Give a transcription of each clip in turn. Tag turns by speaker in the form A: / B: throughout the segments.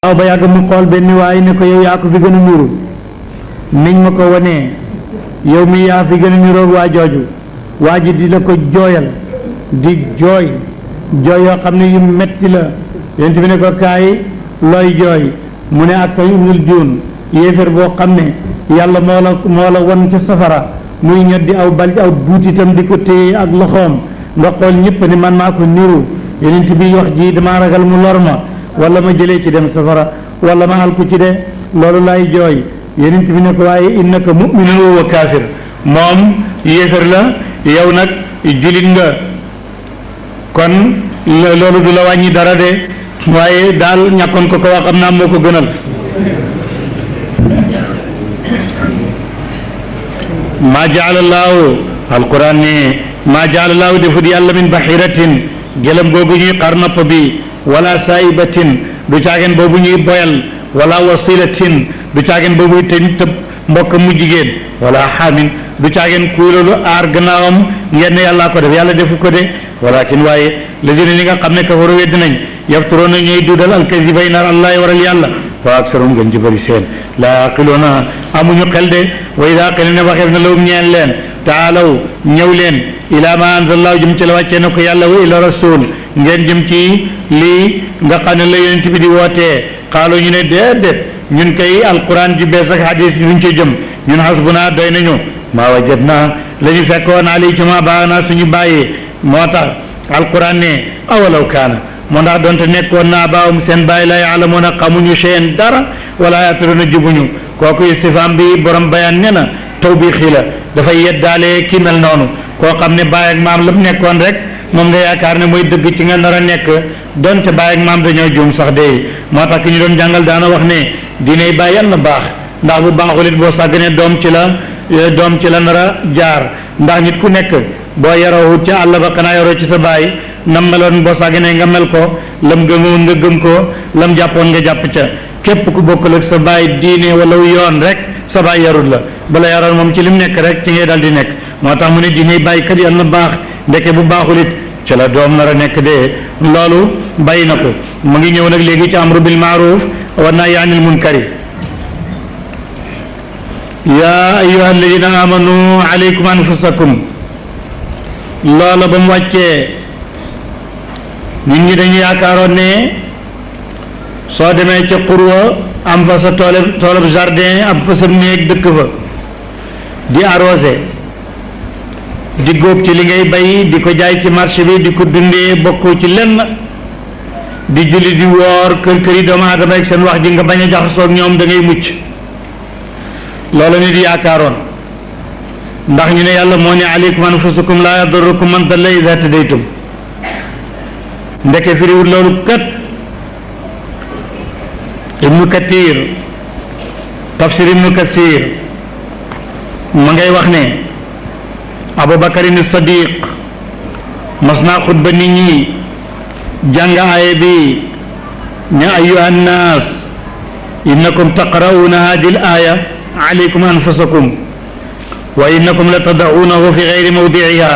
A: waaw ba yàgg mu xool benn waay ne ko yow yaa ko fi gën a niru niñ ma ko wanee yow mi yaa fi gën a niroog waa jooju waa ji di la ko jooyal di jooy yoo xam ne yu metti la yonent bi ne ko kaay looy jooy mu ne ak sa ibnul juun yéefér boo xam ne yàlla moo la won ca safara muy ñoddi aw bal aw buutitam di ko téye ak loxoom nga xool ñëpp ne man maa ko niru yonent bi wax ji dama ragal mu lor ma wala ma jëlee ci dem safara wala ma alku ci de loolu lay jooy yonent bi ne ko waaye innaka mu'minun wa kaafir moom yéefér la yow nag julit nga kon loolu du la wàññi dara de waaye daal ñàkkoon ko wax am naa moo ko gënal maa jaalallahu alquran ne maa jaalallahu defut yàlla min bahiratin gëlëm googu ñuy xar nopp bi wala saibatin du caageen boobu ñuy boyal wala wasilatin du caageen boobu te tëb mbokk mu jigéen wala xaamin du caageen kuy loolu aar gannaawam ngeen ne yàllaa ko def yàlla defu ko de walakin waaye lazina ñi nga xam ne kafaru wedd nañ yafturoona ñuy duudal alkazibay nar allahi waral yàlla wa aksarum gën ci bëri seen laa yaqiluuna amuñu xel de wa ida qila ne waxeef na lawum ñeen leen taalaw ñëw leen ila ma anzalallahu jëm ci la wàccee na ko yàlla wa ila rasul ngeen jëm ci lii nga xam ne la yonent bi di wootee xaaloo ñu ne déedéet ñun kay alquran ji bees ak hadis ñu ci jëm ñun hasbuna doy nañu maa wajadna la ñu fekkoon ali ci ma baana suñu bàyyee moo tax alquran ne awalaw kaana moo ndax doonte nekkoon naa baawum seen bàyyi la yaalamuuna xamuñu seen dara wala yaataluuna jubuñu kooku istifham bi borom bayaan ne na tawbiixi la dafay yeddaale ki mel noonu koo xam ne bàyyi ak maam la mu nekkoon rek moom nga yaakaar ne mooy dëgg ci nga nar a nekk donte bàyyi ak maam dañoo juum sax de moo tax ki ñu doon jàngal daana wax ne diiney bàyyi yal na baax ndax bu baaxul it boo sàgganee doom ci la nar a jaar ndax nit ku nekk boo yaroo ca àll ba xanaa yaroo ci sa baay nam meloon boo sàgganee nga mel ko lam gëmoon nga gëm ko lam jàppoon nga jàpp ca képp ku bokkul ak sa baay diine wala yoon rek sa baay yarul la bala yaroon moom ci lim nekk rek ci ngay dal di nekk moo tax mu ne diiney bàyyi kat yal na baax ndeke bu baaxul it ca la doom nar a nekk de loolu bàyyi na ko mu ngi ñëw nag léegi ci amru bil maaruf wa nahyi anil munkari yaa ayyuha alladina amanu alaykum anfusakum loola ba mu wàccee nit ñi dañu yaakaaroon ne soo demee ca xurwa am fa sa toolab jardin am fa sa néeg dëkk fa di arrosé di góob ci li ngay bay di ko jaay ci marché bi di ko dundee bokkoo ci lenn di julli di woor kër yi doomu aadama ak seen wax ji nga bañ a jaxasoo ak ñoom da ngay mucc loolu nit yaakaaroon ndax ñu ne yàlla moo ne alaykum anfusakum laa yadurrukum man dalla idaa tadaytum ndeke firiwul loolu kat ibnu kathir tafsir ibnu kathir ma ngay wax ne abubakarin sadiq mas naa xutba nit ñi jàng aaya bi ne ayuha nnaas innakum taqra'uuna hadihi al aya alaykum anfusakum wa innakum la tada'uunahu fi gayri mawdi'iha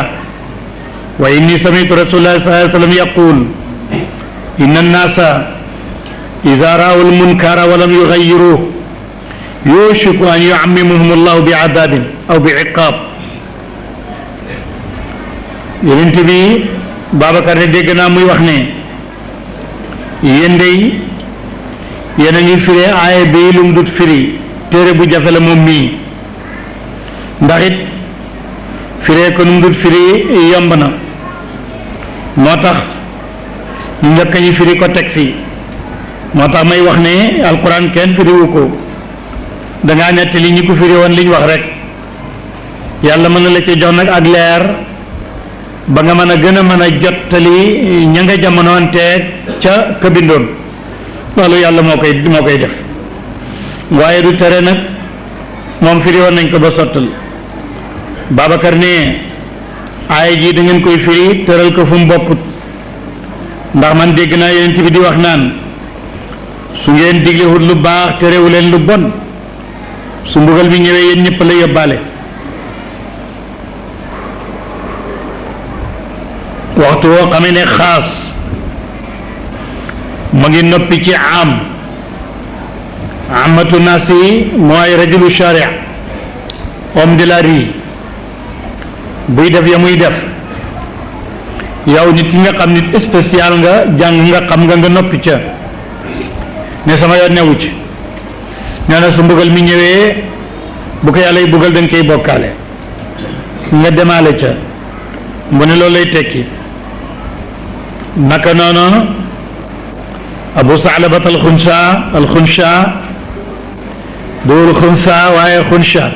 A: wa inni sami'tu rasulallah sallallahu alayhi wa sallam yaqul inna nnaasa idha ra'aw al-munkara wa lam yughayyiruhu yushiku an yu'ammimuhum allahu bi'adabin aw bi'iqab yonent bi Babacar ne dégg naa muy wax ne yéen dey yéen a ngi firee aaya bi lu mu dut firi téere bu jafe la moom mii ndax it firee ko nu mu dut firi yomb na moo tax ñu njëkk ñi firi ko teg fii moo tax may wax ne alquran kenn firiwu ko dangaa nettali ñi ko firi woon li ñu wax rek yàlla mën na la ci jox nag ak leer ba nga mën a gën a mën a jottali ña nga jamonoonteeg ca ka bindoon loolu yàlla moo koy def waaye du tere nag moom firi woon nañ ko ba sottal Babacar ne aaya ji da ngeen koy firi tëral ko fu mu bokkut ndax man dégg naa yonent bi di wax naan su ngeen diglewut lu baax terewu leen lu bon su mbugal bi ñëwee yéen ñëpp la yóbbaale waxtu woo xamee ne xaas ma ngi noppi ci am amatu naas yi mooy rajulu sharia homme de la rue buy def ya muy def yow nit ki nga xam nit spécial nga jàng nga xam nga noppi ca ne sama yoon newu ci nee na su mbugal mi ñëwee bu ko yàlla yi buggal dañ koy bokkaale nga demaale ca mu ne loolu lay tekki naka noonu abu saalabat alxunsha duul xunsa waaye xunsha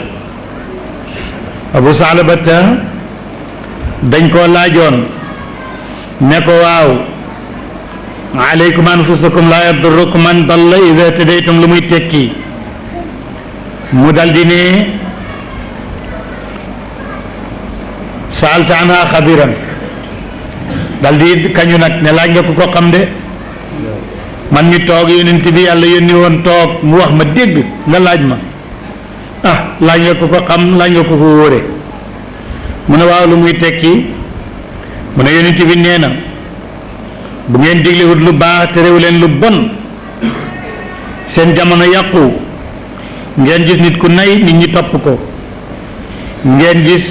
A: abu saalabata dañ koo laajoon ne ko waaw alaykum anfusakum laa yadurrukum man dalla ida tadaytum lu muy tekki mu daldi ne saalta anha xabiran daldi kañu nag ne laaj nga ko xam de man mi toog yonent bi yàlla yónni woon toog mu wax ma dégg nga laaj ma laaj nga ko xam laaj nga ko wóore mu ne waaw lu muy tekki mu ne yonent bi nee na bu ngeen diglewut lu baax te réew leen lu bon seen jamono yàqu ngeen gis nit ku nay nit ñi topp ko ngeen gis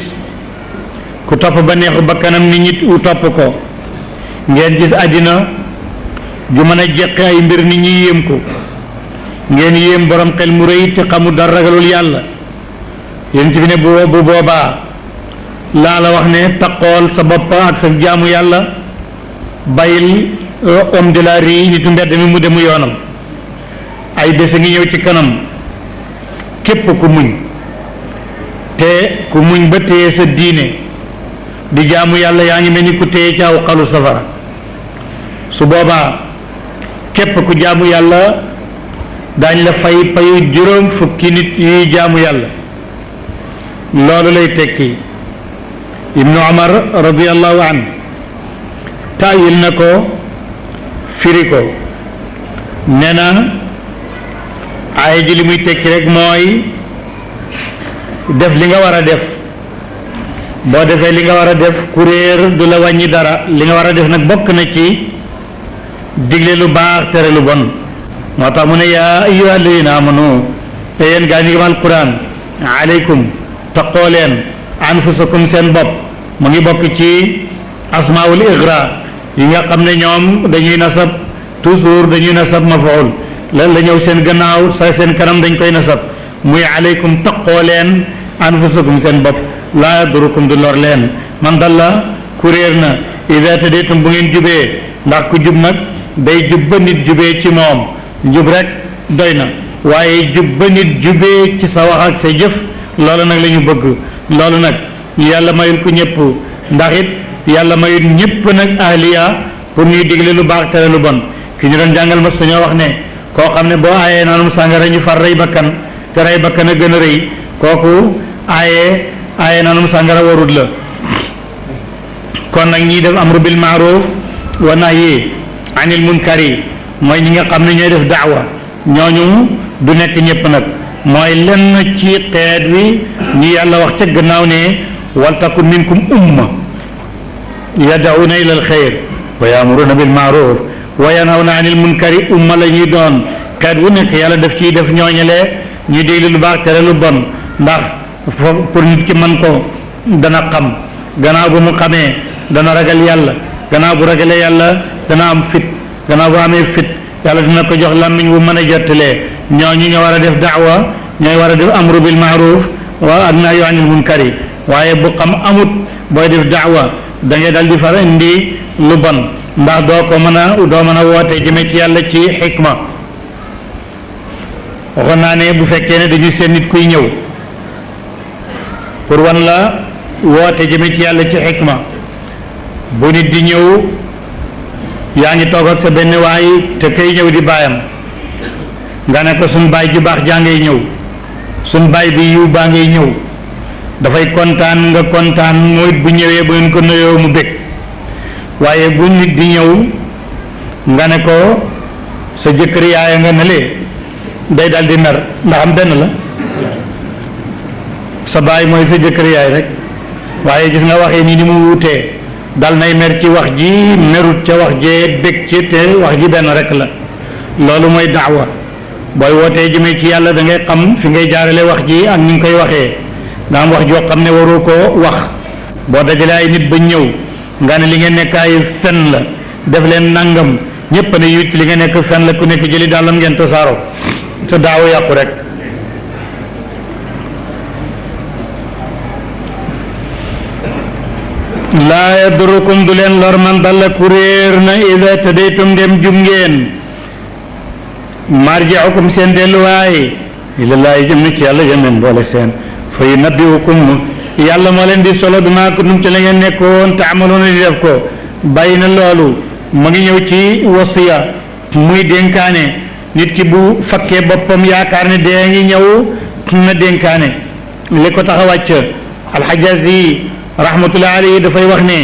A: ku topp ba neexu ba kanam nit ñi topp ko ngeen gis àddina ju mën a jeqe ay mbir nit ñi yéem ko ngeen yéem borom xel mu rëy te xamul dara ragalul yàlla yonent bi ne bu boobaa laa la wax ne taqool sa bopp ak sa jaamu yàlla bàyyil homme de la rue nitu mbedd mi mu demu yoonam ay bés a ngi ñëw ci kanam képp ku muñ te ku muñ ba téye sa diine di jaamu yàlla yaa ngi mel ni ku téye ci aw xalu safara su boobaa képp ku jaamu yàlla daañ la fay payu juróom fukki nit yuy jaamu yàlla loolu lay tekki ibnu Umar radiyallahu anhu taawil na ko firi ko nee na aaya ji li muy tekki rek mooy def li nga war a def boo defee li nga war a def kuréer du la wàññi dara li nga war a def nag bokk na ci digle lu baax tere lu bon moo tax mu ne yaa ayyuha alladina amanu te yéen gaa ñi gëm alquran aleykum taqoo leen anfusakum seen bopp mu ngi bokk ci asmaul igra yi nga xam ne ñoom dañuy nasab toujours dañuy nasab mafaul lan la ñëw seen gannaaw sa seen kanam dañ koy nasab muy aleykum taqoo leen anfusakum seen bopp laa yadurukum du lor leen man dalla kuréer na ida tadaytum bu ngeen jubee ndax ku jub nag day jub ba nit jubee ci moom jub rek doy na waaye jub ba nit jubee ci sa wax ak sa jëf loolu nag la ñu bëgg loolu nag yàlla mayul ku ñëpp ndax it yàlla mayul ñëpp nag ahliya pour ñuy digle lu baax tere lu bon ki ñu doon jàngal ma suñoo wax ne koo xam ne boo aayee naanum sàngara ñu far rey bakkan te rey bakkan a gën a rëy kooku aaye naanum sàngara warut la kon nag ñiy def amru bil maaruf wa nahyi anil munkari mooy ñi nga xam ne ñooy def daawa ñooñu du nekk ñëpp nag mooy lenn ci xeet wi ñi yàlla wax ca gannaaw ne waltakun minkum umma yad'una ila al xayr wa ya'muruna bil ma'ruf wa yanhawna anil munkari umma la ñuy doon xeet wu nekk yàlla daf ciy def ñooñalee ñuy déglu lu baax tere lu bon ndax pour nit ki man ko dana xam gannaaw bu mu xamee dana ragal yàlla gannaaw bu ragalee yàlla dana am fit gannaaw bu amee fit yàlla dina ko jox làmmiñ bu mën a jottalee ñooñu ñoo war a def daawa ñooy war a def amru bil maaruf wa ak nahyu anil munkari waaye bu xam amut booy def daawa da ngay dal di far indi lu bon ndax doo mën a woote jëme ci yàlla ci xikma waxoon naa ne bu fekkee ne dañu seen nit kuy ñëw pour wan la woote jëme ci yàlla ci xikma bu nit di ñëw yaa ngi toog ak sa benn waay te kay ñëw di baayam nga ne ko suñ baay ju baax jaa ngay ñëw suñ baay bi yiw baa ngay ñëw dafay kontaan nga kontaan mooy bu ñëwee bu ngeen ko nuyoo mu bég waaye bu nit di ñëw nga ne ko sa jëkkër yaaya nga ne lee day dal di mer ndax am benn la sa baay mooy sa jëkkër yaay rek waaye gis nga waxee nii ni mu wuutee dal nay mer ci wax ji merut ca wax jee bég ci te wax ji benn rek la loolu mooy daawa booy wootee jëmee ci yàlla da ngay xam fi ngay jaarale wax ji ak ni nga koy waxee daa am wax joo xam ne waroo koo wax boo dajalee ay nit ba ñëw nga ne li ngeen nekk ay fen la def leen nangam ñépp ne yit li nga nekk fen la ku nekk jëli daalam ngeen tasaaro te daaw yàqu rek laa yadurukum du leen lor man dalla ku réer na ida tadaytum dem jum ngeen marji'ukum seen delluwaay ilallaahi jëm na ci yàlla jëmeen boole seen fa yunabbi'ukum yàlla moo leen di solo bi maa kuntum ci la ngeen nekkoon taamaloona di def ko bàyyi na loolu ma ngi ñëw ci wasiya muy dénkaane nit ki bu fakkee boppam yaakaar ne dee ngi ñëw na dénkaane li ko tax a wàcc alxajazi rahmatullahi alayhi dafay wax ne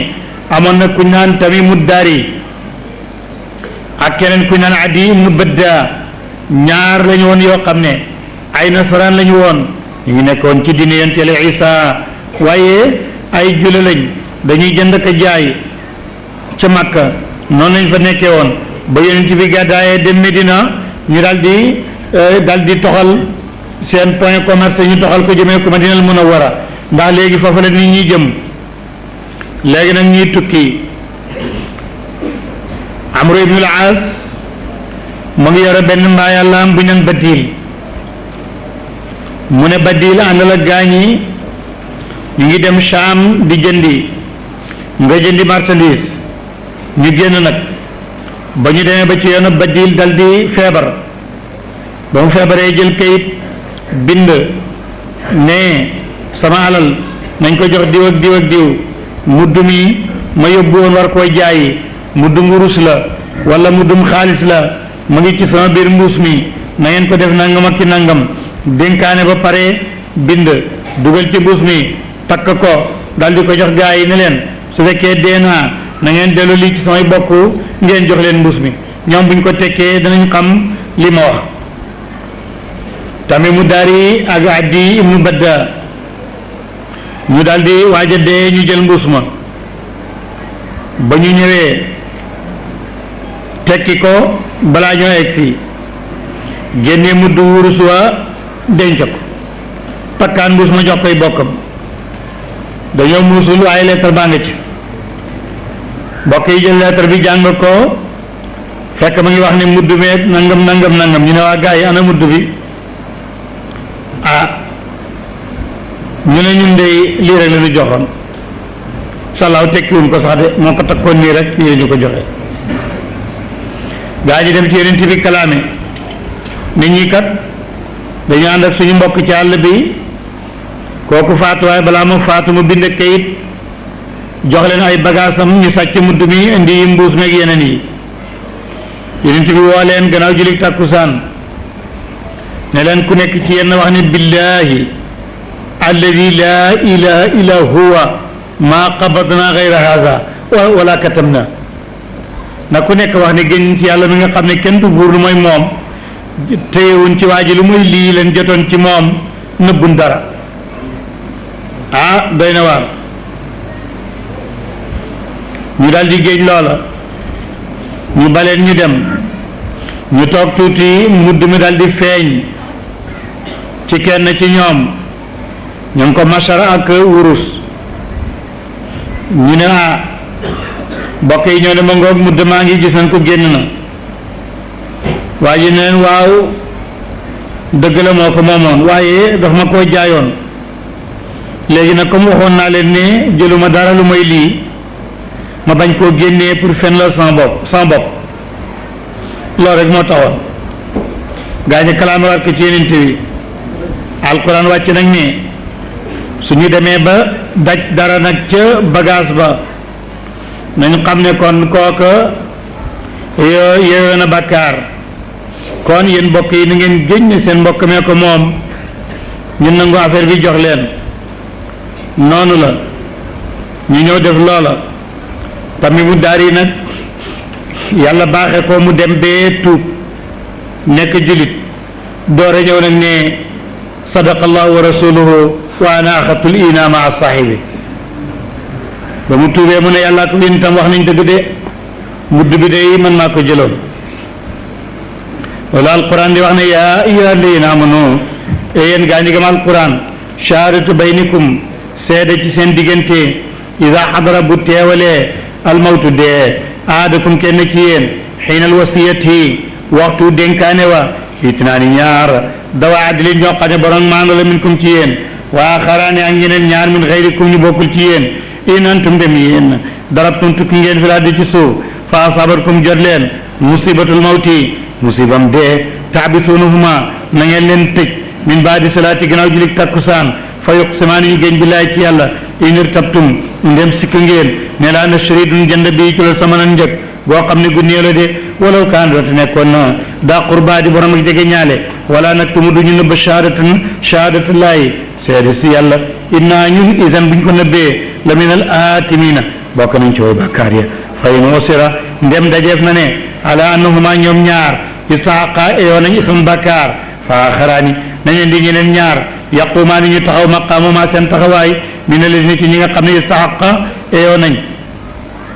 A: amoon na kuñ naan Tamimu Daari ak keneen kuñ naan Adi ibnu Badda ñaar lañu woon yoo xam ne ay nasaraan lañu woon ñu ngi nekkoon ci diine yonent Isa waaye ay jula lañ dañuy jënd ko jaay ca Makka noonu lañ fa nekkee woon ba yonent bi gàddaayee dem Medina ñu daal di toxal seen point commerce ñu toxal ko jëmee ko Madinal Munawwara ndax léegi foofu la nit ñi jëm léegi nag ñuy tukki Amru ibnul Aas mu ngi yore benn mbaa yàllaam bu ñan Badil mu ne Badil àndal ak gaañi ñu ngi dem Sham di jëndi nga jëndi marchandise ñu génn nag ba ñu demee ba ci yoonu Badil dal di feebar ba mu feebaree jël kayit bind ne sama alal nañ ko jox diw ak diw ak diw mudd mi ma yóbbu woon war koy jaayi muddum wurus la wala muddum xaalis la mu ngi ci sama biir mbuus mi na ngeen ko def nangam ak ci nangam dénkaane ba pare bind dugal ci mbuus mi takk ko dal di ko jox gaa yi ne leen su fekkee dee naa na ngeen dellu lii ci samay bokk ngeen jox leen mbuus mi ñoom buñ ko tekkee danañ xam li ma wax Tamimu Daari ak Adi ibnu Badda ñu daldi waaja dee ñu jël mbuus ma ba ñu ñëwee tekki ko balaa ñoo egsi génnee mudd wurus wa denc ko takkaan mbuus ma jox koy bokkam dañoo muusul waaye lettre baa nga ci mbokk yi jël lettre bi jàng ko fekk ma ngi wax ne mudd meeg nangam ñu ne waa gaa yi ana mudd bi ñu ne ñun de lii rek la ñu joxoon salaaw tekkiwuñ ko sax de moo ko takkoon nii rek lii la ñu ko joxe gaa ñi dem ci yeneen bi kalaame nit ñi kat dañu ànd ak suñu mbokk ci àll bi kooku faatu waaye balaa mu faatu mu bind kayit jox leen ay bagaasam ñu sàcc mudd mi indi mbuus meeg yeneen yi yeneen bi woo leen gannaaw julli takkusaan ne leen ku nekk ci yenn wax ne billahi alladi laa ilaha illa huwa maa qabadna gayra hada wala katamna na ku nekk wax ne gën ci yàlla mi nga xam ne kenn du buur lu mooy moom téyewuñ ci waa ji lu muy lii leen jotoon ci moom nëbbun dara doy na waar ñu daal di géej loola ñu baleen ñu dem ñu toog tuuti mudd mi daal di feeñ ci kenn ci ñoom ñu ngi ko masara ak wurus ñu ne mbokk yi ñoo ne ma ngoog mudd maa ngi gis nañ ko génn na waa ji ne leen waaw dëgg la moo ko moomoon waaye daf ma koo jaayoon léegi nag comme waxoon naa leen ne jëluma dara lu may lii ma bañ koo génnee pour fen la sama bopp loolu rek moo taxoon gaa ñi kalaamawaat ko ci yeneen bi alquran wàcc nag ne suñu demee ba daj dara nag ca bagage ba nañu xam ne kon kooka yeewee na bàkkaar kon yéen mbokk yi ni ngeen géñ ne seen mbokk mee ko moom ñu nangu affaire bi jox leen noonu la ñu ñëw def loola Tamimu Daari nag yàlla baaxe ko mu dem bee tuub nekk julit doore ñëw nag ne sadaqallahu wa rasuluhu wa ana axatul ina maa sahibi ba mu tuubee mu ne yàlla ko yéen itam wax nañ dëgg de mudd bi de man maa ko jëloon wala alquran di wax ne yaa ayyuha alladina amanu yéen gaa ñi gëm alquran shahadatu baynikum seede ci seen diggante ida xadara bu teewalee almawtu dee aadakum kenn ci yéen xiinal wasiyati waxtu dénkaane wa itnaani ñaar dawa adlin ñoo xam ne borom maandu la minkum ci yéen waa xaraane ak ñeneen ñaar min xayrikum ñu bokkul ci yéen in antum dem yéen darabtum tukki ngeen fi laa di ci suuf fa asabatkum jot leen musibatul mawti musibam dee taabituunahuma na ngeen leen tëj min baadi salaati gannaaw julik takkusaan fa yuqsimaani ñu géñ billaay ci yàlla in irtabtum ndem sikk ngeen ne laa nashri duñ jënd bii ci loolu sama nan njëg boo xam ne gu néew la de walaw kaan doonte nekkoon na daa qurbaa di borom ak jege ñaale wala nag tumu duñu nëbb shahadatullaahi seede si yàlla innaa ñun isan buñ ko nëbbee la min al aatimina bokk nañ ci way bàkkaar ya fa in usira ndem dajeef na ne ala annahuma ñoom ñaar istahaqa eyoo nañ isam bàkkaar fa axaraani nañ leen di ñeneen ñaar yaqumaani ñu taxaw maqaamuma seen taxawaay min alladina ci ñi nga xam ne istahaqa eyoo nañ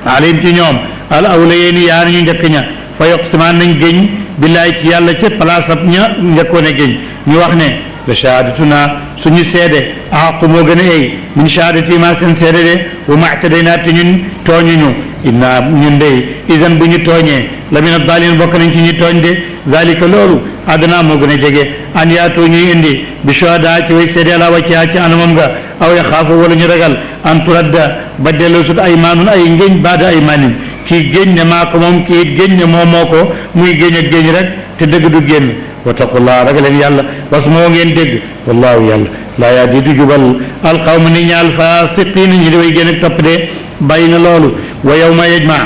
A: alayhim ci ñoom al awlayeeni yaar ñu njëkk ña fa yoqsimaan nañ géñ billaay ci yàlla ca place ab ña njëkkoon a géñ ñu wax ne la shahadatuna suñu seede axaqu moo gën a ey min shahadati ma seen seede de wa mactadaynaa te ñun tooñuñu inna ñun dey isan bu ñu tooñee la min addaalin bokk nañ ci ñu tooñ de zalika loolu adna moo gën a jege an yaatoo ñuy indi bi shuhada ci way seede ala wacciha ci anamam nga aw yaxaafu wala ñu ragal an turadda ba delloo sut aymaanun ay ngéñ baada aymaanin kii géñ ne maa ko moom kii géñ ne moom moo ko muy géñ ak géñ rek te dëgg du génn wattaqullah ragaleen yàlla bas moo ngeen dégg wallahu yàlla laa yaa di du jubal alqawma ni ñaal fasiqiin ñi di way génn ak topp de bàyyi na loolu wa yawma yajma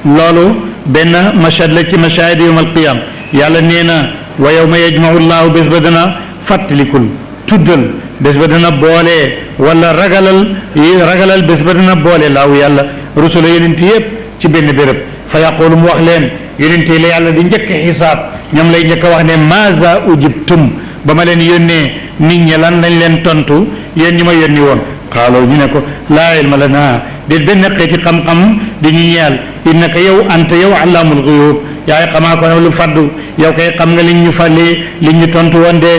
A: loolu benn mashhad la ci mashahid yawm alqiyam yàlla nee na wa yawma yajmau llahu bés ba dana fàttalikul tuddal bés ba dana boole wala ragalal bés ba dana boole laaw yàlla rusula yonent yépp ci benn béréb fa yaqulu mu wax leen yonent yi la yàlla di njëkk xisaab ñoom lay njëkk a wax ne maaza ujibtum ba ma leen yónnee nit ñi lan lañ leen tontu yéen ñi ma yónni woon xaaloo ñu ne ko laa ilma lanaa di benn xeeti xam-xam di ñu ñeel innaka yow anta yow allaamul xuyuub yaay xamaa ko lu faddu yow kay xam nga liñ ñu fàlli liñ ñu tontu woon de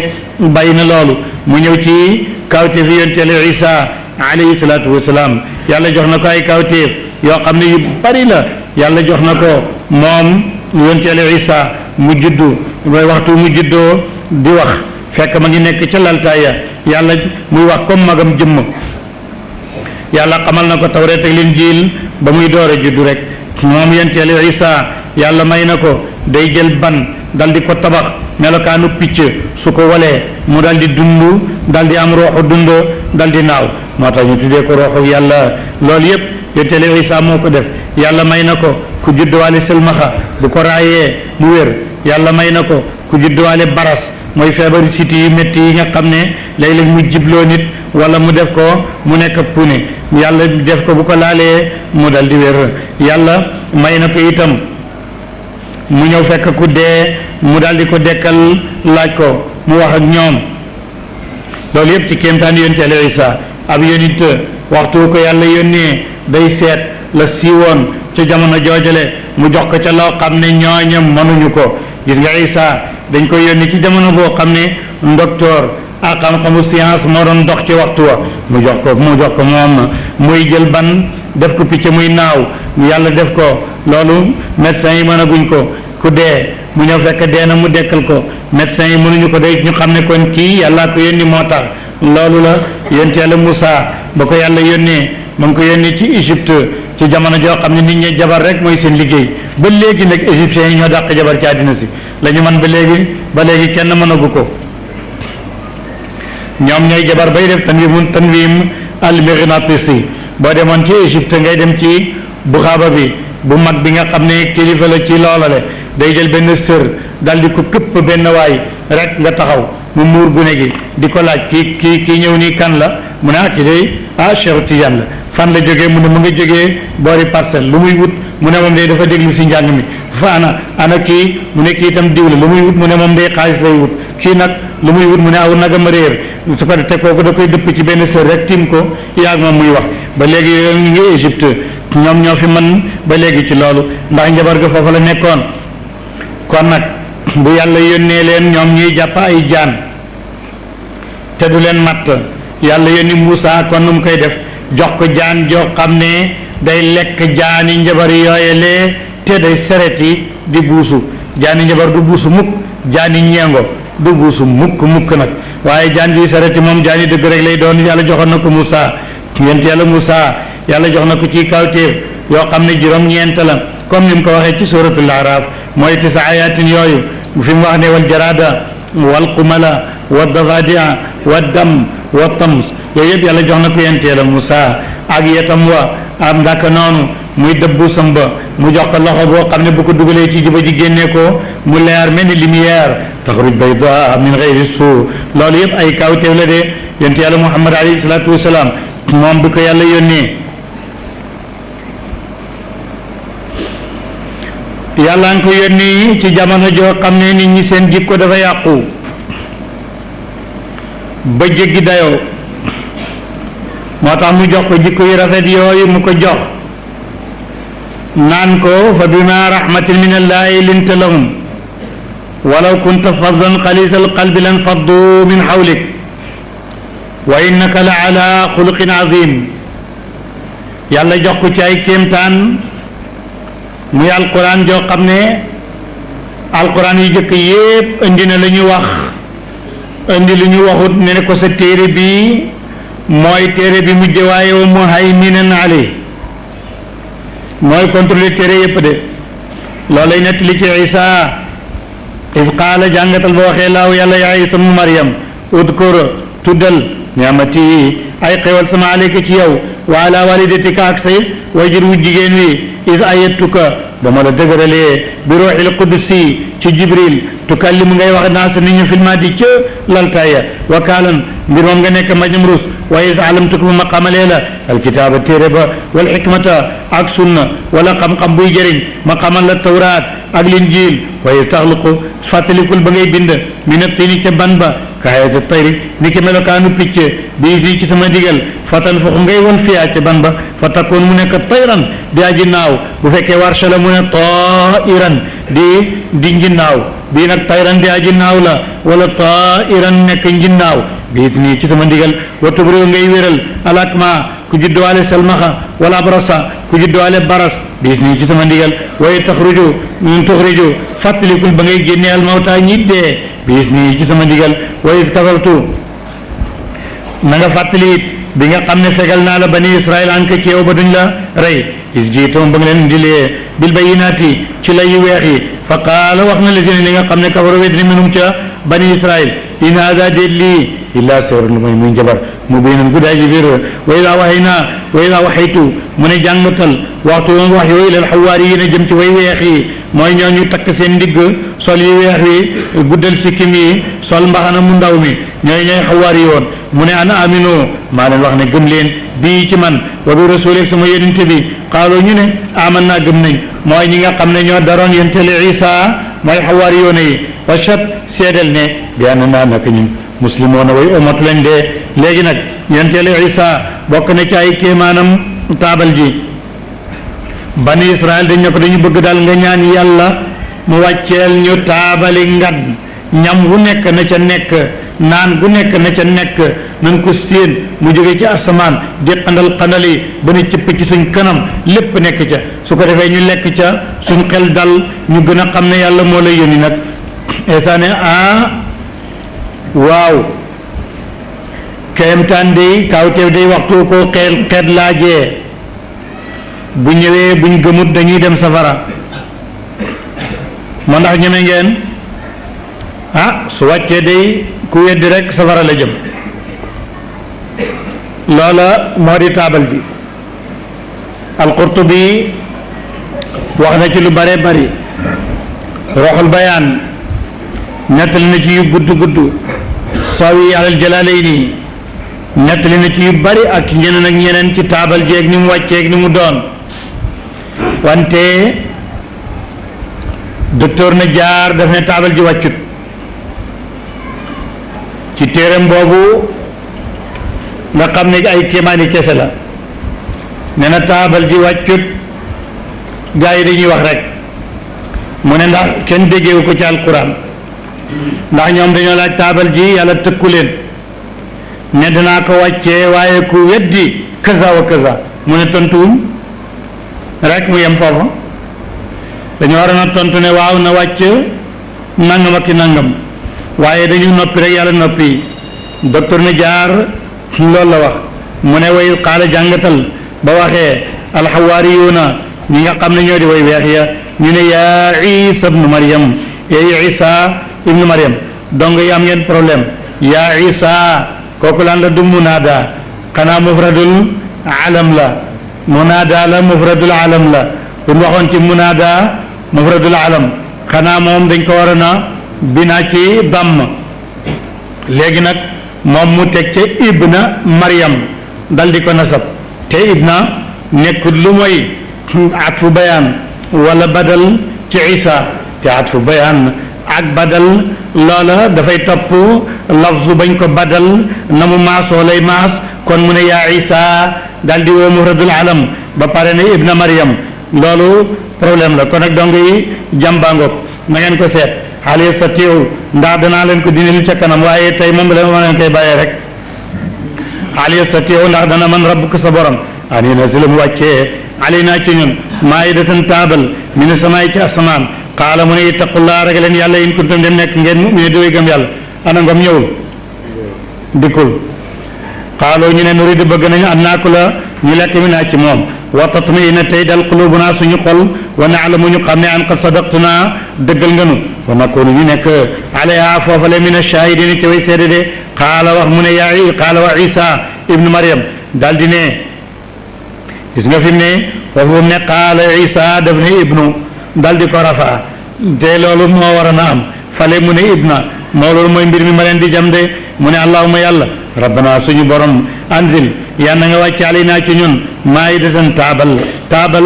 A: bàyyi na loolu mu ñëw ci kawteef yi yonteelu Isa alayhi salaatu wasalaam yàlla jox na ko ay kawteef yoo xam ne yu bari la yàlla jox na ko moom yonteelu Isa mu juddu mooy waxtu mu juddoo di wax fekk ma ngi nekk ca laltaaya yàlla muy wax comme magam jëmm yàlla xamal na ko tawreet ak linjiil ba muy door a juddu rek moom yonteelu Isa yàlla may na ko day jël ban dal di ko tabax melokaanu picc su ko walee mu dal di dund dal di am rooxu dund dal di naaw moo tax ñu tuddee ko rooxu yàlla loolu yépp yonteelu Isa moo ko def yàlla may na ko ku judduwaale silmaxa bu ko raayee mu wér yàlla may na ko ku judduwaale baras mooy feebari siti yu métti yi nga xam ne léeg-léeg mu jibloo nit wala mu def ko mu nekk pune yàlla def ko bu ko laalee mu dal di wér yàlla may na ko itam mu ñëw fekk ku dee mu dal di ko dekkal laaj ko mu wax ak ñoom loolu yëpp ci kéemtaan yonteelu Isa ab yonit waxtu ko yàlla yónnee day seet la siiwoon ca jamono joojale mu jox ko ca loo xam ne ñooñam mënuñu ko gis nga Isa dañ koy yónni ci jamono boo xam ne docteur ak xam-xamu science moo doon dox ci waxtu wa mu jox ko moom muy jël ban def ko picc muy naaw yàlla def ko loolu médecins yi mënaguñ ko ku dee mu ñëw fekk dee na mu dekkal ko médecins yi mënuñu ko day ñu xam ne kon kii yàllaa ko yónni moo tax loolu la yonent yàlla Moussa ba ko yàlla yónnee mu ngi ko yónni ci Égypte ci jamono joo xam ne nit ñi jabar rek mooy seen liggéey ba léegi nag égyptiens yi ñoo dàq jabar ci àddina si la ñu man ba léegi kenn mënagu ko ñoom ñooy jabar bay def tanwim al-Mighnatisi boo demoon ci Égypte ngay dem ci buxaaba bi bu mag bi nga xam ne kilifa la ci loolale day jël benn sër dal di ko këpp benn waay rek nga taxaw mu muur gune gi di ko laaj kii ñëw nii kan la mu ne kii day Cheikh Tidiane la fan la jógee mu ne mu nga jógee boori Parcelles lu muy wut mu ne moom day dafa déglu si njàng mi fa ana kii mu ne kii itam diw la lu muy wut mu ne moom day xaalis lay wut kii nag lu muy wut mu ne aw nagama réer su ko te kooku da koy dëpp ci benn sër rek tim ko yaag moom muy wax ba léegi yooyu ngi Égypte ñoom ñoo fi mën ba léegi ci loolu ndax njabar ga foofu la nekkoon kon nag bu yàlla yónnee leen ñoom ñuy jàpp ay jaan te du leen matt yàlla yónni Muusa kon nu mu koy def jox ko jaan joo xam ne day lekk jaani njabar yooyelee te day sereti di buusu jaani njabar du buusu mukk jaani ñeengo du buusu mukk nag waaye jaan bi sereti moom jaani dëgg rek lay doon yàlla joxoon na ko Muusa yonent yàlla Muusa yàlla jox na ko ci kawtéef yoo xam ne juróom-ñeent la comme ni mu ko waxee ci suratul Araf mooy tisa ayatin yooyu fi mu wax ne wal jarada wal qumala wa dafadia wa dam wa tams yooyu yëpp yàlla jox na ko yonent yàlla Muusa ak yetam wa am ndaka noonu muy dëbbu samba mu jox ko loxo boo xam ne bu ko dugalee ci juba ji génnee ko mu leer mel ni lumière taxruj bayda min gayri suu loolu yëpp ay kawtéef la de yonent yàlla Muhammad alayhi salaatu wasalaam moom bi ko yàlla yónnee yàlla nga ko yónni ci jamono joo xam ne nit ñi seen jikko dafa yàqu ba jéggi dayoo moo tax mu jox ko jikko yu rafet yooyu mu ko jox naan ko fa bima rahmatin min allahi linta lahum walaw kunta faddan xalisa alqalbi lan faddu min xawlik wa innaka la ala xuluqin azim yàlla jox ko ci ay kéemtaan muy alquran joo xam ne alquran yu jëkk yépp indi na la ñu wax indi lu ñu waxut ne ne ko sa téere bi mooy téere bi mujj waaye wa muhayminan ali mooy contrôler téere yépp de loolay nett li ci Isa if qaala jàngatal ba waxee laaw yàlla ya Isa mu Maryam udkur tuddal niamati ay xewal sama aleyka ci yow wa ala walidatika ak say wajur wu jigéen wi is ayatuka ba ma la dëgëralee bi ruuxil qudusi ci jibril tukallimu ngay wax naa sa nit ñu filma di ca laltaaya wakaalan mbir moom nga nekk majum rus wa is alamtuka bu ma xamalee la alkitaaba téere ba wal xikmata ak sunna wala xam-xam buy jëriñ ma xamal la tawraat ak linjiil wa is taxluqu fàttalikul ba ngay bind mi na tini ca ban ba kaayata tayri ni ki melokaanu picc bii nii ci sama digal fatan foxu ngay won fiyaa ca ban ba fa takkoon mu nekk tayran di aji naaw bu fekkee warsha la mu ne tairan di njinnaaw bii nag tayran di aji naaw la wala tairan nekk njinnaaw bii nii ci sama ndigal wa tubriu ngay wéral alakma ku juddowaale salmaxa wala abrasa ku juddowaale baras bii nii ci sama ndigal waaye tuxriju fàttalikul ba ngay génne almawta ñi dee bii nii ci sama ndigal waaye kafartu na nga fàttali it bi nga xam ne fegal naa la bani Israël an ka ci yow ba duñ la rey is jiitoom ba nga leen indilee bil bayinaati ci lay yu weex yi fa qaala wax na la li nga xam ne kafaru wet ni minum ca bani Israël in hada déet lii illaa sihrun lu mooy muy njabar mu biinun guddaay ji biir wa idaa waxaytu mu ne jàngatal waxtu wa nga wax yooyu lal xawaariyiina jëm ci way weex yi mooy ñooñu takk seen ndigg sol yu weex yi guddal sikkim yi sol mbaxana mu ndaw mi ñooy xawaari yoon mu ne ana amino maa leen wax ne gëm leen bii ci man wa bi rasuuli sama yonente bi xaaloo ñu ne aman naa gëm nañ mooy ñi nga xam ne ñoo daroon yonentele Isa mooy xawaari yoon yi wachat seedal ne bi ànd naa naka ñun muslimoona way omatu lañ dee léegi nag yonentele Isa bokk na ci ay kéemaanam taabal ji bani Israël dañ ne ko dañu bëgg daal nga ñaan yàlla mu wàcceel ñu taabali ngat ñam wu nekk na ca nekk naan gu nekk na ca nekk nañ ko séen mu jóge ci asamaan di xandal-xandali ba ne cëpp ci suñ kanam lépp nekk ca su ko defee ñu lekk ca suñ xel dal ñu gën a xam ne yàlla moo lay yónni nag Isa ne waaw kayamtaan day kaawteef day waxtu ko xeet laajee bu ñëwee buñ gëmut dañuy dem safara moo ndax ñeme ngeen su wàccee day ku weddi rek safara la jëm loola moo di taabal ji al-Qurtubi wax na ci lu bare bari Ruuxul Bayaan nettali na ci yu gudd Sawi alal Jalaalayni nettali na ci yu bari ak ñeneen ak ñeneen ci taabal jeeg ni mu wàcceeg ni mu doon wante docteur Najjar daf ne taabal ji wàccut ci téereem boobu nga xam ne ay kéemaani kese la nee na taabal ji wàccut gaa yi dañuy wax rek mu ne ndax kenn déggewu ko ci alquran ndax ñoom dañoo laaj taabal ji yàlla tëkku leen ne danaa ko wàccee waaye ku weddi kaza wa kaza mu ne tontuwuñ rek mu yem foofa dañu waroon a tontu ne waaw na wàcc nangam ak i nangam waaye dañu noppi rek yàlla noppi docteur ne jaar loolu la wax mu ne way xaala jàngatal ba waxee alxawaariyuuna ñi nga xam ne ñoo di way weex ya ñu ne yaa isa ibnu mariam ey isa ibnu mariam donc yi am ngeen problème yaa isa kooku lan la du munaada xanaa mufradul alam la munaada la mufradul alam la buñ waxoon ci munaada mufradul alam xanaa moom dañ ko waroon a binaa ci damm léegi nag moom mu teg ca ibna mariam dal di ko nasab te ibna nekkul lu mooy atfu bayaan wala badal ci isa te atfu bayaan ak badal loola dafay topp lafzu bañ ko badal na mu maasoo lay maas kon mu ne yaa isa dal di woo mufradul alam ba pare ne ibna mariam loolu problème la kon nag dong yi jàmbaangoog na ngeen ko seet xaalis sa teew ndax danaa leen ko dina lu ca kanam waaye tey moom la ma leen koy bàyyee rek xaalis sa teew ndax dana man rabbuka sa borom ani na si la mu wàccee ali naa ci ñun maayidatan taabal mi ne samaay ci asamaan qaala mu ne ittaqullaa ragal leen yàlla in kuntum dem nekk ngeen mu'miniin di way gëm yàlla ana ngom ñëwul dikkul qaaloo ñu ne nuriidu bëgg nañu an naakula ñu lekk mi naa ci moom wa tatma'inna tey dal quluubunaa suñu xol wa na'lamu ñu xam ne an qad sadaqtunaa dëggal nga nu wa nakuunu ñu nekk alayhaa foofale mina shaahidiina ci way seede de qaala wax mu ne qaala wa Isa ibnu Maryam daal di ne gis nga fi mu ne foofu ne qaala Isa daf ne ibnu daal di ko rafaa te loolu moo war a am fale mu ne ibna moo loolu mooy mbir mi ma leen di jam de mu ne allahumma yàlla rabbana suñu borom anzil yal na nga wàcc alaynaa ci ñun maidatan taabal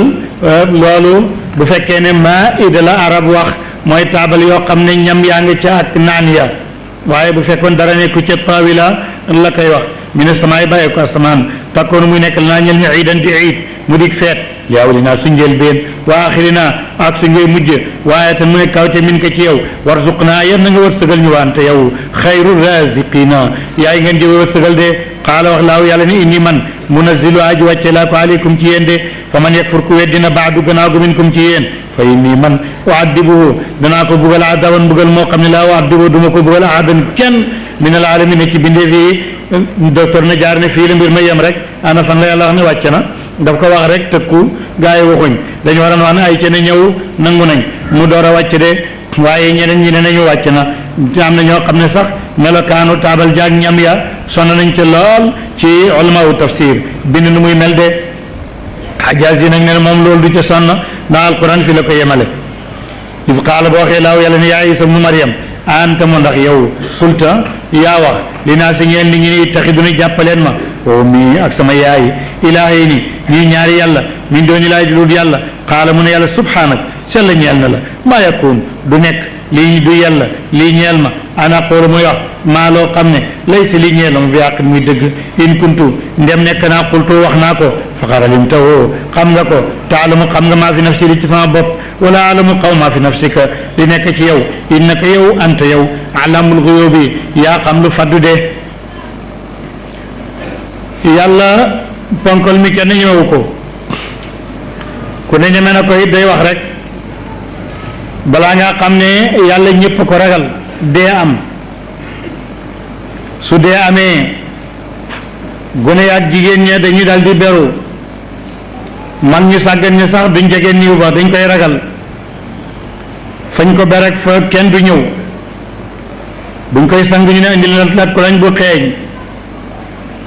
A: loolu bu fekkee ne maida la arab wax mooy taabal yoo xam ne ñam yaa ngi ca ak naan ya waaye bu fekkoon dara nekku ca taawila la koy wax mi ne samaay bàyyi ko asamaan takkoon muy nekk la naa ñel ñu iidan di iid mu dig feet li awlinaa suñ njëlbéen wa axirina ak suñ ngay mujj waaye te mu ne kawte min ko ci yow warzuqnaa yéen na nga wërsëgal ñu wante yow xayru raziqina yaay ngeen jëwe wërsëgal de qaala wax laaw yàlla ni inni man munazzilu aji wàcce laa ko aleykum ci yéen de fa man yakfur ku weddina baadu gannaaw gu minkum ci yéen fa inni man uaddibuhu danaa ko bugal adaban bugal moo xam ne laa uaddibuhu duma ko bugal ahadan kenn min al alamin ci bindee fii docteur na jaar ne fii la mbir ma yem rek ana fan la yàlla wax ne wàcc na daf ko wax rek tëkku gaa yi waxuñ dañu waroon wax ne ay ca ne ñëw nangu nañ mu door a wàcc de waaye ñeneen ñi ne nañu wàcc na am na ñoo xam ne sax melokaanu taabal jaag ñam ya sonn nañ ci lool ci ulama tafsir bind nu muy mel de Hajaaz yi nag ne moom loolu du ca sonn ndax alquran fi la ko yemale is qaala boo waxee laaw yàlla ne yaa Isa ibnu Maryam anta mu ndax yow kulta yaa wax li naa si ñeen li ñu ne taxiduna jàppaleen ma o mi ak sama yaay ilaahay ni ñii ñaari yàlla min dooni laay di dul yàlla qaala mu ne yàlla subhaanak sella ñeel na la maa yakun du nekk lii du yàlla lii ñeel ma ana xoolu muy wax maa loo xam ne lay si lii ñeel ma bi àq muy dëgg in kuntu ndem nekk naa xultu wax naa ko faqad alimtahu xam nga ko taalamu xam nga maa fi nafsi li ci sama bopp wala alamu xaw maa fi nafsika li nekk ci yow innaka yow anta yow alamul ghuyubi yaa xam lu faddu de yàlla ponkol mi kenn ñëwu ko ku ne ñeme na ko it day wax rek balaa nga xam ne yàlla ñëpp ko ragal dee am su dee amee gone ak jigéen ñe dañuy dal di beru man ñu sàggan ñi sax duñ jege niiw ba dañ koy ragal fañ ko berek fa kenn du ñëw buñ koy sang ñu ne indi lat ko lañ bu xeeñ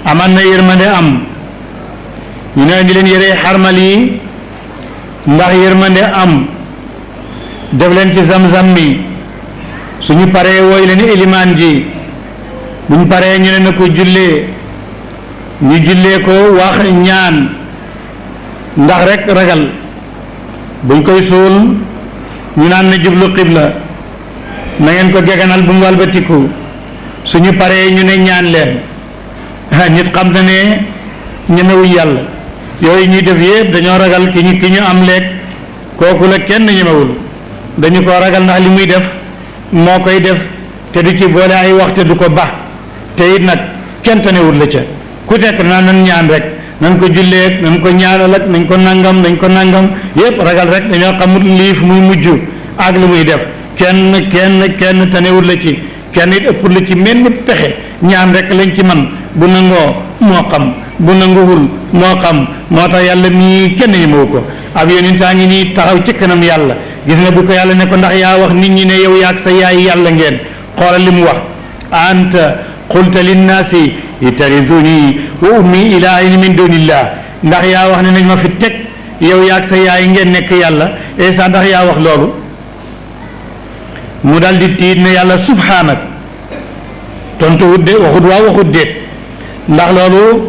A: aman na yërmande am ñu ne indi leen yére xarmal yi ndax yërmande am def leen ci zam-zam mi suñu paree wooy leen ilimaan ji buñ paree ñu ne na ko jullee ñu jullee ko wax ñaan ndax rek ragal buñ koy suul ñu naan na jublu xibla na ngeen ko geganal bu mu walbatiku suñu paree ñu ne ñaan leen nit xam na ne ñemewuñ yàlla yooyu ñuy def yépp dañoo ragal ki ñu am lekk kooku la kenn ñemewul dañu ko ragal ndax li muy def moo koy def te du ci boole ay waxte du ko baax te it nag kenn tanewul la ca ku nekk naa nan ñaan rek nañ ko jullee nañ ko ñaanal ak nañ ko nangam yépp ragal rek dañoo xamul lii fu muy mujj ak lu muy def kenn tanewul la ci kenn it ëpp la ci menn pexe ñaan rek lañ ci man bu nangoo moo xam bu nanguwul moo xam moo tax yàlla mii kenn ñi moo ko ab yonentaa ngi nii taxaw ci kanam yàlla gis nga bu ko yàlla ne ko ndax yaa wax nit ñi ne yow yaag sa yaay yàlla ngeen xoolal li mu wax anta qulta linnaasi ittaxiduni wa ummi ilaahayni min dunillah ndax yaa wax ne nañ ma fi teg yow yaag sa yaay ngeen nekk yàlla esa ndax yaa wax loolu mu dal di tiit ne yàlla subhaanak tontu wut de waxut waaw waxut déet ndax loolu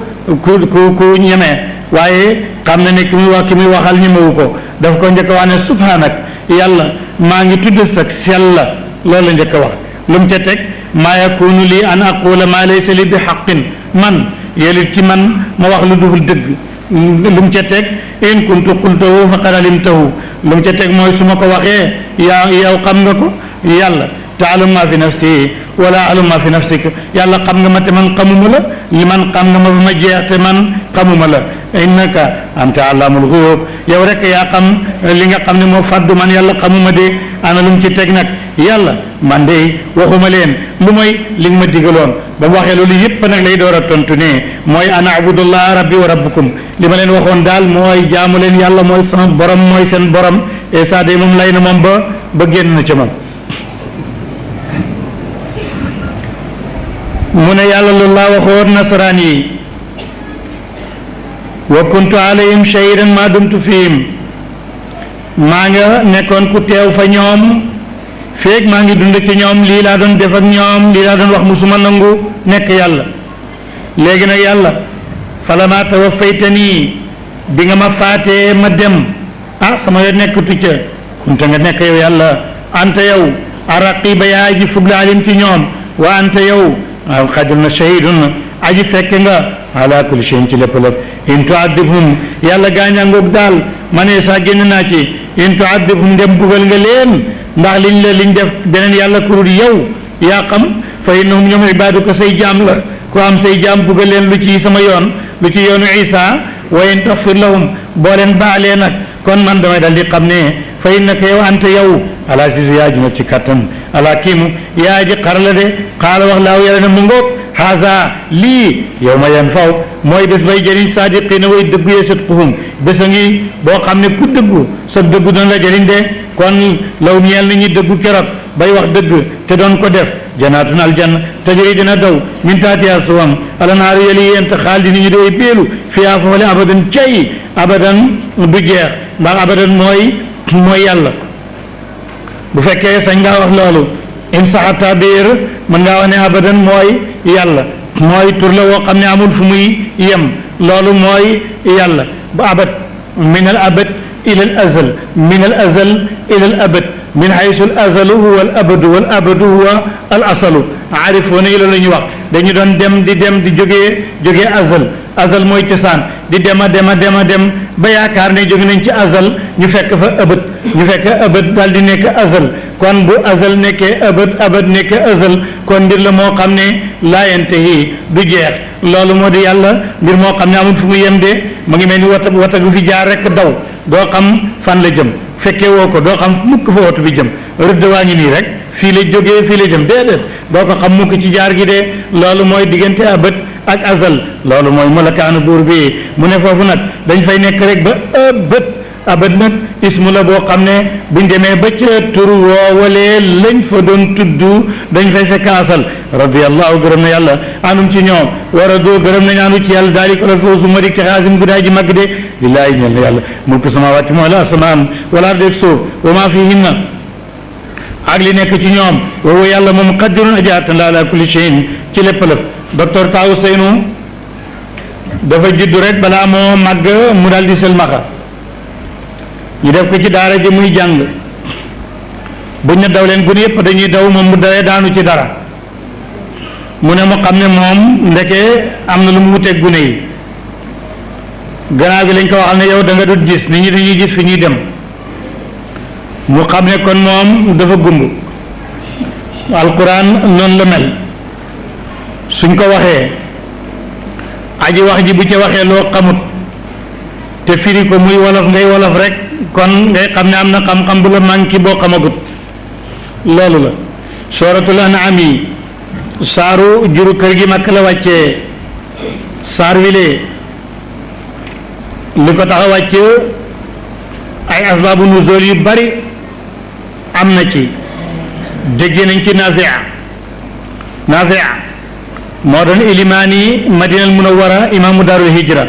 A: ku ñemee waaye xam na ne ki muy waxal ñemewu ko daf ko njëkk a wax ne subhaanak yàlla maa ngi tudd sag sell la loolu la njëkk a wax lu mu ca teg maa yakunu lii an aqula maa laysa li bi xaqin man yelit ci man ma wax lu dul dëgg lu mu ca teg in kuntu qultahu faqad alimtahu lu mu ca teg mooy su ma ko waxee yow xam nga ko yàlla taalam ma fi nafsi wala alam ma fi nafsik yàlla xam nga ma te man xamuma la li man xam nga ma ba ma jeex te man xamuma la innaka anta allamul ghuyub yow rek yaa xam li nga xam ne moo fàddu man yàlla xamuma de ana lu mu ci teg nag yàlla man de waxuma leen lu mooy li nga ma digaloon ba mu waxee loolu yëpp nag lay door a tontu ne mooy ana abudullah rabbi wa rabbukum li ma leen waxoon daal mooy jaamu leen yàlla mooy sama borom mooy seen borom et ça de moom lay na moom ba génn na ca moom mu ne yàlla loolu laa waxoon nasaraan yi wa kuntu alayhim shahidan ma dumtu fihim maa nga nekkoon ku teew fa ñoom feeg maa ngi dund ci ñoom lii laa doon def ak ñoom lii laa doon wax musuma nangu nekk yàlla léegi nag yàlla falama tawaffaytanii bi nga ma faatee ma dem sama yoon nekkatu ca kunta nga nekk yow yàlla anta yow araqiba yaa ji fugla alim ci ñoom wa anta yow xajul na shahidun aji fekk nga ala kulli shay'in ci lépp lépp in tu'adibhum yàlla gaañangoog daal ma ne saa génn naa ci in tu'adibhum dem bugal nga leen ndax liñ def beneen yàlla kurul yow yaa xam fa innahum ñoom ibaaduka say jaam la ku am say jaam bugal leen lu ci sama yoon lu ci yoonu Isa wa in taghfir lahum boo leen baalee nag kon man damay dal di xam ne fa innaka yow anta yow ala si yaa ji ma ci kattan ala kiimu yaa ji xarala de xaala wax laaw yàlla ne mu ngoog haza lii yow ma yan faw mooy bés bay jëriñ saadiqiina way dëggu yee sidquhum bés a ngi boo xam ne ku dëggu sa dëggu doon la jëriñ de kon law ñeel na ñuy dëggu keroog bay wax dëgg te doon ko def janaatun aljanna tajri dina daw min taatiha suwam alanhaaru yeli yent xaal di nit ñi doy beelu fiyaa foofale abadan cay abadan du jeex ndax abadan mooy yàlla bu fekkee sañ ngaa wax loolu in saxa tabir mën ngaa wax ne abadan mooy yàlla mooy tur la woo xam ne amul fu muy yem loolu mooy yàlla bu abad min al abad ila al azal min al azal ila al abad min haysu al azalu huwa al abadu wal abadu huwa al asalu aarifoona yi loolu la ñuy wax dañu doon dem di jógee azal mooy cosaan di dem a dem ba yaakaar ne jóge nañ ci azal ñu fekk fa abad daal di nekk azal kon bu azal nekkee abad nekkee azal kon mbir la moo xam ne laa yantahi du jeex loolu moo di yàlla mbir moo xam ne amul fu mu yem de mu ngi mel ni wata gu fi jaar rek daw doo xam fan la jëm fekkee woo ko doo xam mukk fa watu bi jëm rëdd waa ngi nii rek fii la jógee fii la jëm déedéet doo ko xam mukk ci jaar gi de loolu mooy diggante abad ak azal loolu mooy malakaanu buur bi mu ne foofu nag dañ fay nekk rek ba abad nag ismu la boo xam ne buñ demee ba ca tur woowalee lañ fa doon tudd dañ fay fekk asal radiyallahu gërëm na yàlla anum ci ñoom war a doo gërëm nañ anu ci yàlla daal di ko la foofu ma dik te xaasim guddaay ji màgg de lillaahi ñeel na yàlla mulku samaawaati mooy la asamaan wala ardeeg suuf wa maa fihinna ak li nekk ci ñoom woowu yàlla moom qadirun ajaatan la ala kulli shay'in ci lépp la docteur Taw Seynou dafa juddu rek balaa moo màgg mu daal di selmaxa ñu def ko ci daara ji muy jàng buñ ne daw leen gune yëpp dañuy daw moom mu dawee daanu ci dara mu ne mu xam ne moom ndeke am na lu mu wuteeg gune yi gannaaw bi lañ ko waxal ne yow da nga dut gis nit ñi dañuy gis fi ñuy dem mu xam ne kon moom dafa gumb alquran noonu la mel suñ ko waxee aji wax ji bu ca waxee loo xamut te firi ko muy wolof ngay wolof rek kon ngay xam ne am na xam-xam bu la manqué boo xamagut loolu la suratul an'am yi saaru juru kër gi Makka la wàccee saar wile li ko tax a wàcc ay asbaabu nuzul yu bari am na ci dégg nañ ci Naafi' moo doon ilimaani Madinal Munawwara imaamu daarul hijra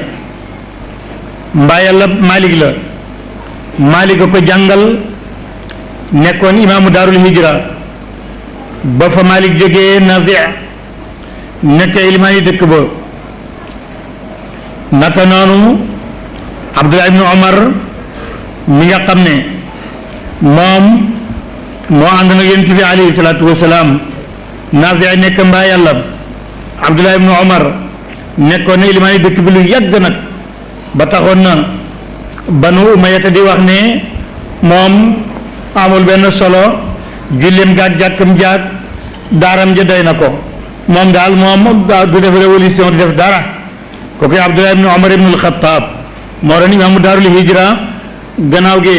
A: mbaa yàlla Malik la Malik a ko jàngal nekkoon imaamu daarul hijra ba fa Malik jógee Naafi' nekk ilimaani dëkk ba naka noonu Abdullah ibn Omar mi nga xam ne moom moo ànd nag yonent bi alayhi salaatu wasalaam Naafi' nekk mbaa yàlla Abdullah ibn Omar nekkoon na ilimaani dëkk bi lu yàgg nag ba taxoon na Banu Umayya di wax ne moom amul benn solo julleem gaag jàkkam jaag daaram ja doy na ko moom daal moom du def révolution du def dara kooku Abdullah ibn Omar ibn al-Khattab moo doon imaamu daarul hijra gannaaw gi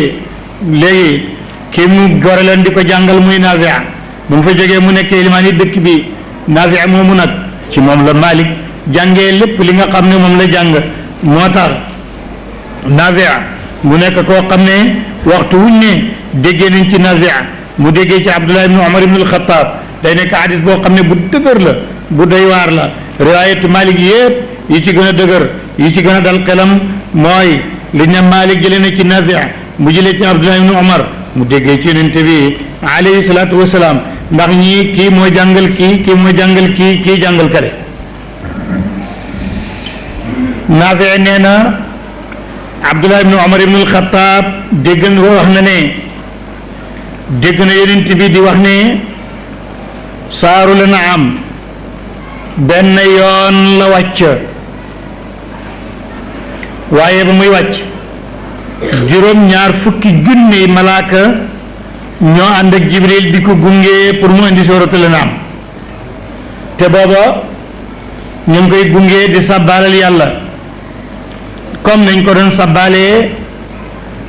A: léegi kii mu gore leen di ko jàngal muy Naafi' bu mu fa jógee mu nekkee ilimaani dëkk bi Naafi' moomu nag ci moom la Malik jàngee lépp li nga xam ne moom la jàng moo tax Naafi' mu nekk koo xam ne waxtu wuñ ne déggee nañ ci Naafi' mu déggee ci Abdullah ibn Umar ibn al-Khattab day nekk hadis boo xam ne bu dëgër la bu doy waar la riwaayatu Malik yépp yi ci gën a dëgër yi ci gën a dal xelam mooy li ne Malik jëlee na ci Naafi' mu jëlee ci Abdullah ibn Umar mu déggee ci yonent bi alayhi salaatu wasalaam ndax ñii kii moo jàngal kii moo jàngal kii jàngal kare Naafi' nee na Abdullah ibn Umar ibn al-Khattab dégg na wax na ne dégg na yonent bi di wax ne saarul an'am benn yoon la wàcc waaye ba muy wàcc juróom-ñaar fukki junni malaaka ñoo ànd ak Jibril di ko gunge pour mu indi suratul an'am te booba ñu ngi koy gunge di sabbaalal yàlla comme nañ ko doon sabbaalee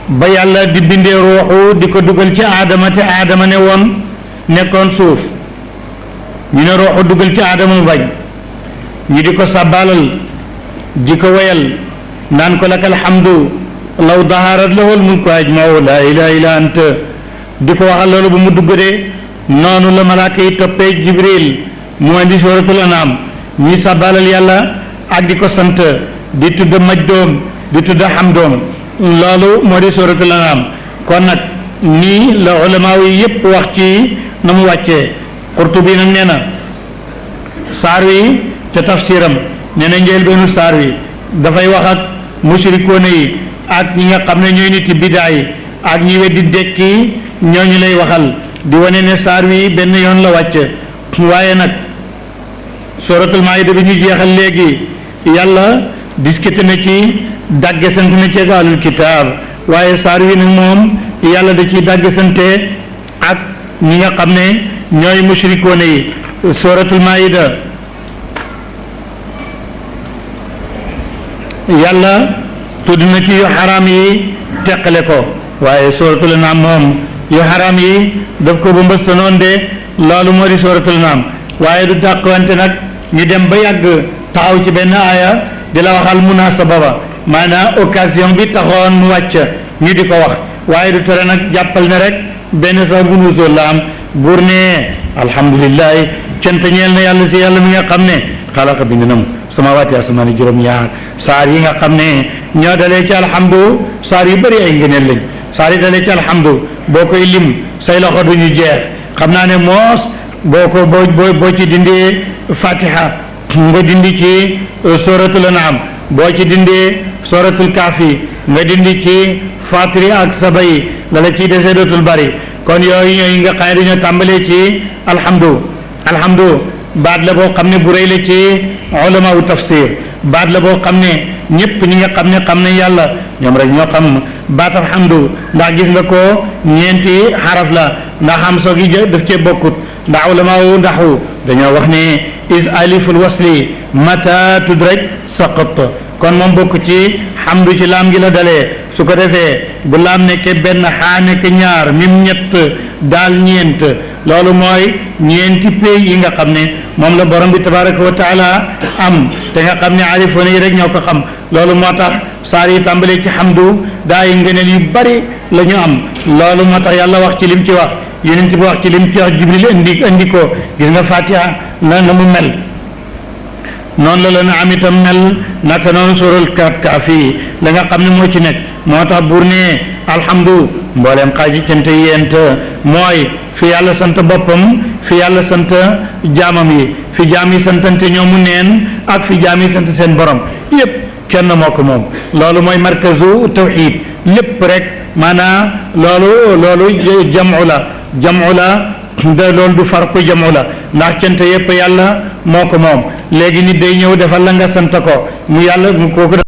A: ba yàlla di bindee ruuxu di ko dugal ci aadama te aadama ne woon nekkoon suuf ñu ne ruuxu dugal ci aadama mu bañ ñu di ko sabbaalal di ko wayal naan ko lakal hamdu law daharat lahul mulku ajmau la ilaha illa anta di ko waxal loolu bu mu dugg de noonu la malaaka yi toppee Jibril mu indi suratul an'am ñuy sabbaalal yàlla ak di ko sant di tudd majdoom di tudd hamdoom loolu moo di suratul an'am kon nag nii la ulamaa yi yépp wax ci na mu wàccee Qurtubi nag nee na saar wi te tafsiram nee na njëlbeenu saar wi dafay wax ak mushrikoona yi ak ñi nga xam ne ñooy niti bidaa yi ak ñi weddi dekki ñooñu lay waxal di wane ne saar wi benn yoon la wàcc waaye nag suratul maayida bi ñu jeexal léegi yàlla discuté na ci dàgge sant na ci ahlul kitaab waaye saar wi nag moom yàlla da ciy dàgge sante ak ñi nga xam ne ñooy mushrikoona yi suratul maayida yàlla tudd na ci yu xaraam yi teqale ko waaye suratul an'am moom yu xaraam yi daf ko ba mbësta noonu de loolu moo di suratul an'am waaye du dàqwante nag ñu dem ba yàgg taxaw ci benn aaya di la waxal munasaba ba maanaam occasion bi taxoon mu wàcc ñu di ko wax waaye du tere nag jàppal ne rek benn sababu nuzul la am buur ne alhamdulillahi cant ñeel na yàlla si yàlla mi nga xam ne xalaqa bind na mu samawaati asamaani juróom-ñaar saar yi nga xam ne ñoo dalee ci alhamdu saar yu bëri ay ngëneel lañ saar yi dalee ci alhamdu boo koy lim say loxo duñu jeex xam naa ne moos boo ci dindee fatiha nga dindi ci suratul an'am boo ci dindee suratul kaafi nga dindi ci fatiri ak saba yi lala ciy desee dootul bari kon yooyu ñooy nga xam ne dañoo tàmbalee ci alhamdu baat la boo xam ne bu rëy la ci ulama u tafsir baat la boo xam ne ñëpp ñi nga xam ne xam nañ yàlla ñoom rek ñoo xam baatam hamdu ndax gis nga ko ñeenti xaraf la ndax xam soo gi daf cee bokkut ndax ulama wu ndaxu dañoo wax ne is aliful wasli mata tudraj saqat kon moom bokk ci hamdu ci laam gi la dalee su ko defee bu laam nekkee benn xaa nekk ñaar mim ñett daal ñeent loolu mooy ñeenti pay yi nga xam ne moom la borom bi tabaraka wa taala am te nga xam ne arifoon yi rek ñoo ko xam loolu moo tax saar yi tàmbalee ci hamdu daa yi ngëneel yu bari la ñu am loolu moo tax yàlla wax ci lim ci wax yonent bi wax ci lim ci wax jibril indi ko gis nga fatiha na mu mel noonu la leen am itam mel naka noonu surul kaafi la nga xam ne moo ci nekk moo tax buur ne alhamdu mbooleem xaaji cante yéent mooy fi yàlla sant boppam fi yàlla sant jaamam yi fi jaam yi santante ñoomu neen ak fi jaam yi sant seen borom yépp kenn moo ko moom loolu mooy markazu tawxid lépp rek maanaam loolu jamu la de loolu du farqu jamu la ndax cant yépp yàlla moo ko moom léegi nit day ñëw defal la nga sant ko mu yàlla mu kooku